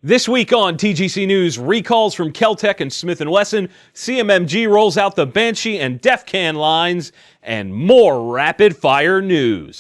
This week on TGC News, recalls from Keltec and Smith & Wesson, CMMG rolls out the Banshee and DefCan lines, and more rapid-fire news.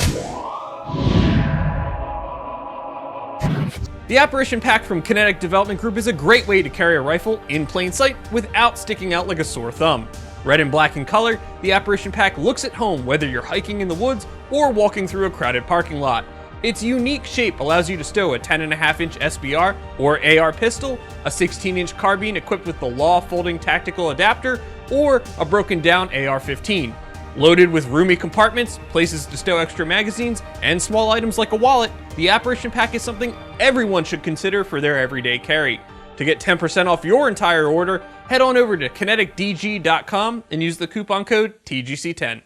The Apparition Pack from Kinetic Development Group is a great way to carry a rifle in plain sight without sticking out like a sore thumb. Red and black in color, the Apparition Pack looks at home whether you're hiking in the woods or walking through a crowded parking lot. Its unique shape allows you to stow a 10.5-inch SBR or AR pistol, a 16-inch carbine equipped with the Law folding tactical adapter, or a broken down AR-15. Loaded with roomy compartments, places to stow extra magazines, and small items like a wallet, the Apparition Pack is something everyone should consider for their everyday carry. To get 10% off your entire order, head on over to kineticdg.com and use the coupon code TGC10.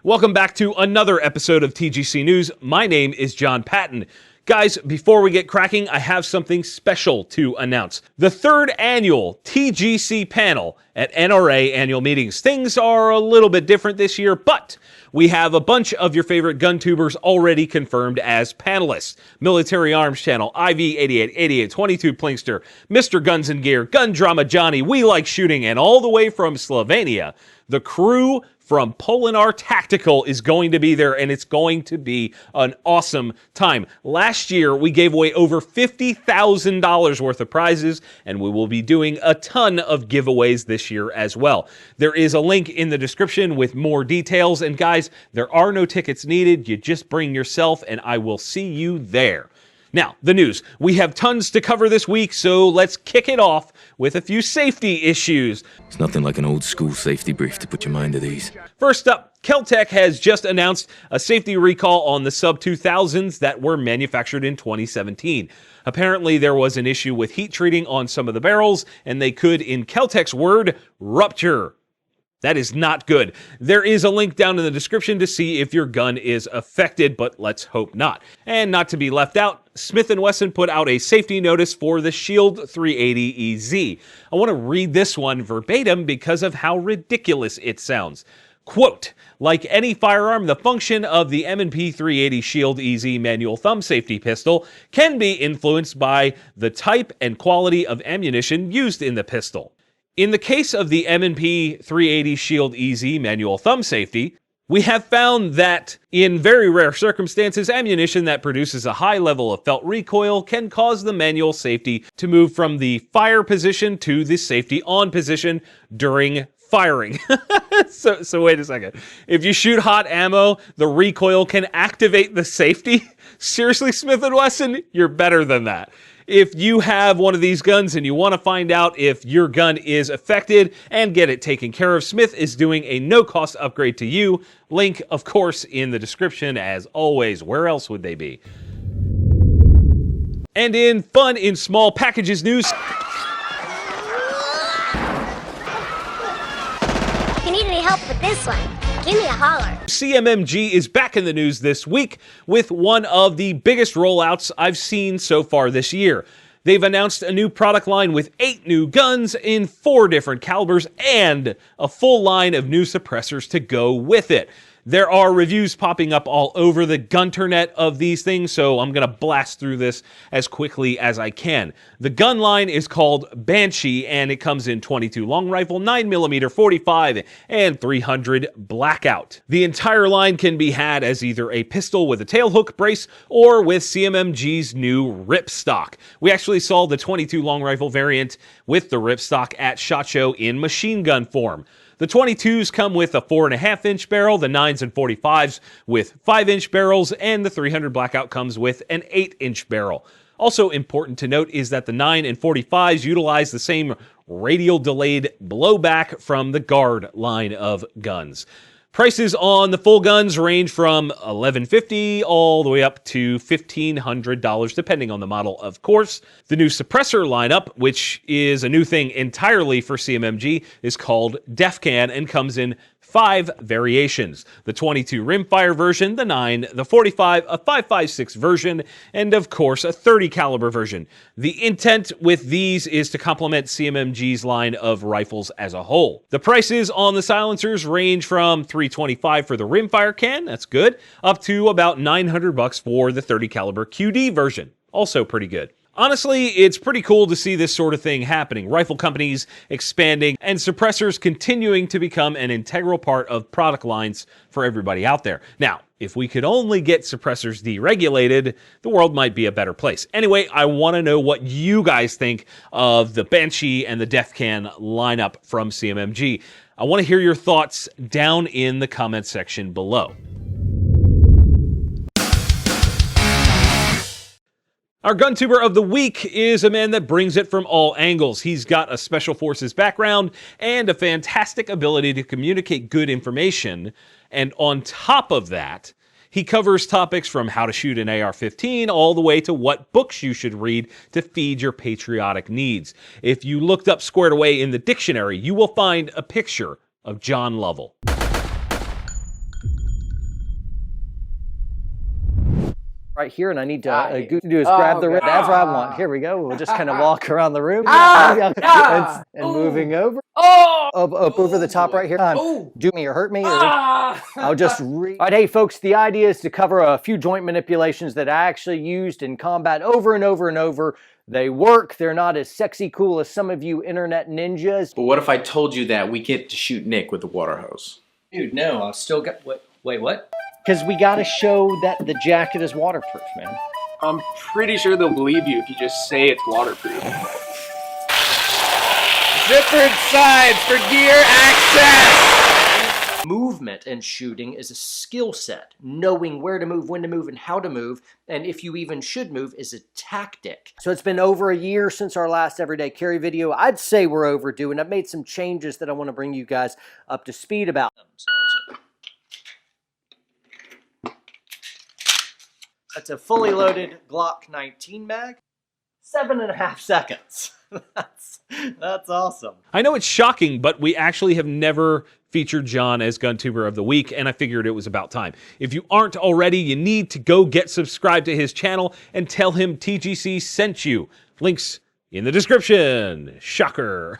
Welcome back to another episode of TGC News. My name is Jon Patton. Guys, before we get cracking, I have something special to announce. The third annual TGC panel at NRA annual meetings. Things are a little bit different this year, but we have a bunch of your favorite gun tubers already confirmed as panelists. Military Arms Channel, IV8888, 22 Plinkster, Mr. Guns and Gear, Gun Drama Johnny, We Like Shooting, and all the way from Slovenia, the crew from Polinar Tactical is going to be there, and it's going to be an awesome time. Last year, we gave away over $50,000 worth of prizes, and we will be doing a ton of giveaways this year as well. There is a link in the description with more details, and guys, there are no tickets needed. You just bring yourself, and I will see you there. Now, the news. We have tons to cover this week, so let's kick it off with a few safety issues. It's nothing like an old school safety brief to put your mind at ease. First up, Keltec has just announced a safety recall on the sub-2000s that were manufactured in 2017. Apparently, there was an issue with heat treating on some of the barrels, and they could, in Keltec's word, rupture. That is not good. There is a link down in the description to see if your gun is affected, but let's hope not. And not to be left out, Smith & Wesson put out a safety notice for the Shield 380EZ. I want to read this one verbatim because of how ridiculous it sounds. Quote, like any firearm, the function of the M&P 380 Shield EZ manual thumb safety pistol can be influenced by the type and quality of ammunition used in the pistol. In the case of the M&P 380 Shield EZ manual thumb safety, we have found that in very rare circumstances, ammunition that produces a high level of felt recoil can cause the manual safety to move from the fire position to the safety on position during firing. So wait a second. If you shoot hot ammo, the recoil can activate the safety? Seriously, Smith & Wesson? You're better than that. If you have one of these guns and you want to find out if your gun is affected and get it taken care of, Smith is doing a no-cost upgrade to you. Link, of course, in the description as always. Where else would they be? And in fun in small packages news... If you need any help with this one, give me a holler. CMMG is back in the news this week with one of the biggest rollouts I've seen so far this year. They've announced a new product line with 8 new guns in 4 different calibers and a full line of new suppressors to go with it. There are reviews popping up all over the gunternet of these things, so I'm going to blast through this as quickly as I can. The gun line is called Banshee, and it comes in 22 long rifle, 9mm 45, and 300 blackout. The entire line can be had as either a pistol with a tailhook brace or with CMMG's new ripstock. We actually saw the 22 long rifle variant with the ripstock at SHOT Show in machine gun form. The 22s come with a 4.5-inch barrel, the 9s and 45s with 5-inch barrels, and the 300 blackout comes with an 8-inch barrel. Also important to note is that the 9 and 45s utilize the same radial delayed blowback from the Guard line of guns. Prices on the full guns range from $1,150 all the way up to $1,500, depending on the model, of course. The new suppressor lineup, which is a new thing entirely for CMMG, is called DefCan and comes in 5 variations. The 22 rimfire version, the 9, the 45, a 5.56 version, and of course a 30 caliber version. The intent with these is to complement CMMG's line of rifles as a whole. The prices on the silencers range from $325 for the rimfire can, that's good, up to about $900 for the 30 caliber QD version. also pretty good. Honestly, it's pretty cool to see this sort of thing happening. Rifle companies expanding and suppressors continuing to become an integral part of product lines for everybody out there. Now, if we could only get suppressors deregulated, the world might be a better place. Anyway, I want to know what you guys think of the Banshee and the DefCan lineup from CMMG. I want to hear your thoughts down in the comments section below. Our GunTuber of the week is a man that brings it from all angles. He's got a special forces background and a fantastic ability to communicate good information. And on top of that, he covers topics from how to shoot an AR-15 all the way to what books you should read to feed your patriotic needs. If you looked up Squared Away in the dictionary, you will find a picture of John Lovell. Right here, and I need to do is grab the whatever I want. Here we go. We'll just kind of walk around the room and moving over. Up over the top right here. Do me or hurt me. Or I'll just read. All right, hey folks, the idea is to cover a few joint manipulations that I actually used in combat over and over and over. They work. They're not as sexy cool as some of you internet ninjas. But what if I told you that we get to shoot Nick with the water hose? Dude, no, I'll still get wait, what? Because we got to show that the jacket is waterproof, man. I'm pretty sure they'll believe you if you just say it's waterproof. Zippered sides for gear access! Movement and shooting is a skill set. Knowing where to move, when to move, and how to move, and if you even should move, is a tactic. So it's been over a year since our last everyday carry video. I'd say we're overdue, and I've made some changes that I want to bring you guys up to speed about. That's a fully loaded Glock 19 mag. 7.5 seconds. That's awesome. I know it's shocking, but we actually have never featured John as GunTuber of the Week, and I figured it was about time. If you aren't already, you need to go get subscribed to his channel and tell him TGC sent you. Links in the description. Shocker.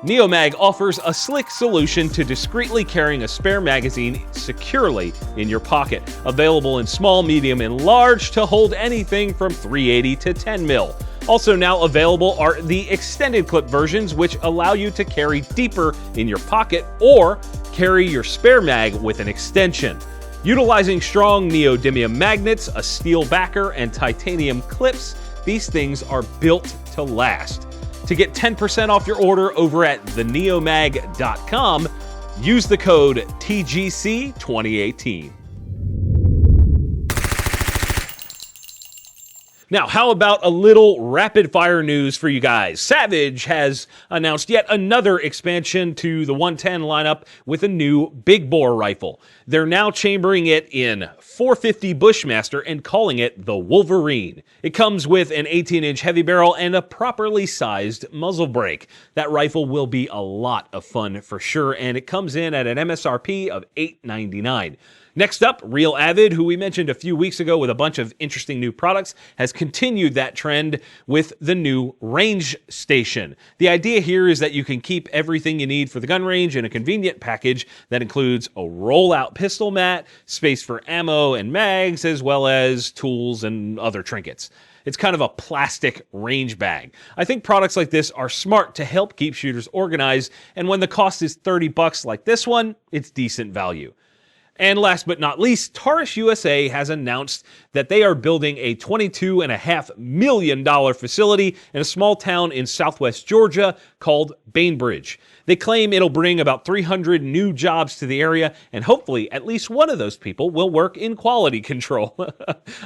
Neomag offers a slick solution to discreetly carrying a spare magazine securely in your pocket. Available in small, medium, and large to hold anything from 380 to 10 mil. Also now available are the extended clip versions, which allow you to carry deeper in your pocket or carry your spare mag with an extension. Utilizing strong neodymium magnets, a steel backer, and titanium clips, these things are built to last. To get 10% off your order over at theneomag.com, use the code TGC2018. Now, how about a little rapid-fire news for you guys? Savage has announced yet another expansion to the 110 lineup with a new big bore rifle. They're now chambering it in 450 Bushmaster and calling it the Wolverine. It comes with an 18-inch heavy barrel and a properly sized muzzle brake. That rifle will be a lot of fun for sure, and it comes in at an MSRP of $899. Next up, Real Avid, who we mentioned a few weeks ago with a bunch of interesting new products, has continued that trend with the new range station. The idea here is that you can keep everything you need for the gun range in a convenient package that includes a roll-out pistol mat, space for ammo and mags, as well as tools and other trinkets. It's kind of a plastic range bag. I think products like this are smart to help keep shooters organized, and when the cost is $30 like this one, it's decent value. And last but not least, Taurus USA has announced that they are building a $22.5 million facility in a small town in southwest Georgia called Bainbridge. They claim it'll bring about 300 new jobs to the area, and hopefully at least one of those people will work in quality control.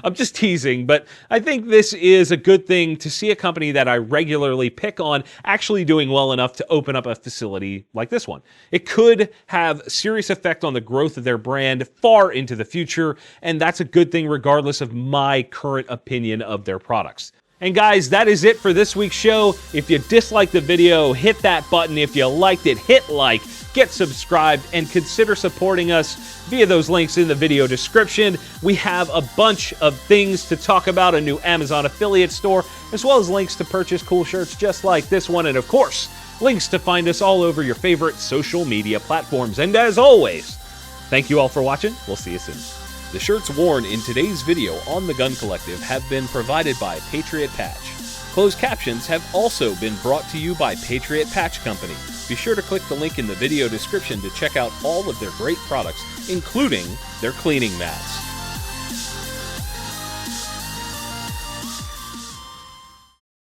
I'm just teasing, but I think this is a good thing to see a company that I regularly pick on actually doing well enough to open up a facility like this one. It could have serious effect on the growth of their brand far into the future, and that's a good thing regardless of my current opinion of their products. And guys, that is it for this week's show. If you disliked the video, hit that button. If you liked it, hit like, get subscribed, and consider supporting us via those links in the video description. We have a bunch of things to talk about, a new Amazon affiliate store, as well as links to purchase cool shirts just like this one, and of course, links to find us all over your favorite social media platforms. And as always, thank you all for watching. We'll see you soon. The shirts worn in today's video on the Gun Collective have been provided by Patriot Patch. Closed captions have also been brought to you by Patriot Patch Company. Be sure to click the link in the video description to check out all of their great products, including their cleaning mats.